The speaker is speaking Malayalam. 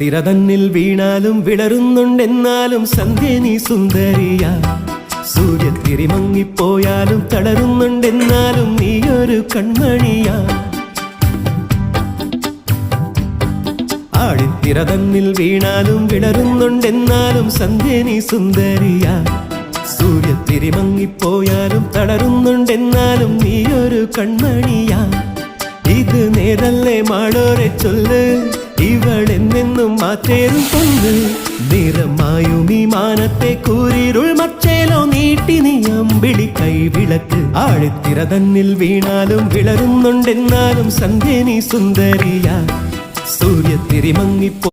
ആഴിത്തിര തന്നിൽ വീണാലും വിളറുന്നുണ്ടെന്നാലും സന്ധ്യ നീ സുന്ദരിയ. സൂര്യത്തിരി മങ്ങിപ്പോയാലും തളരുന്നുണ്ടെന്നാലും നീയൊരു കൺമണിയാ. ആഴിത്തിര തന്നിൽ വീണാലും വിളറുന്നുണ്ടെന്നാലും സന്ധ്യ നീ സുന്ദരിയ. സൂര്യത്തിരി മങ്ങിപ്പോയാലും തളരുന്നുണ്ടെന്നാലും നീയൊരു കൺമണിയാ. ഇത് നേരല്ലേ മാളോരെ ചൊല്ല്, ഇവളെന്നെന്നും മാറ്റേറും കൊന്ന്. നിറമായും ഈ മാനത്തെ കൂരിരുൾ മച്ചേലോ നീട്ടി നീ അമ്പിളി കൈവിളക്ക്. ആഴിത്തിര തന്നിൽ വീണാലും വിളരുന്നുണ്ടെന്നാലും സന്ധ്യ നീ സുന്ദരിയ. സൂര്യത്തിരി മങ്ങിപ്പോ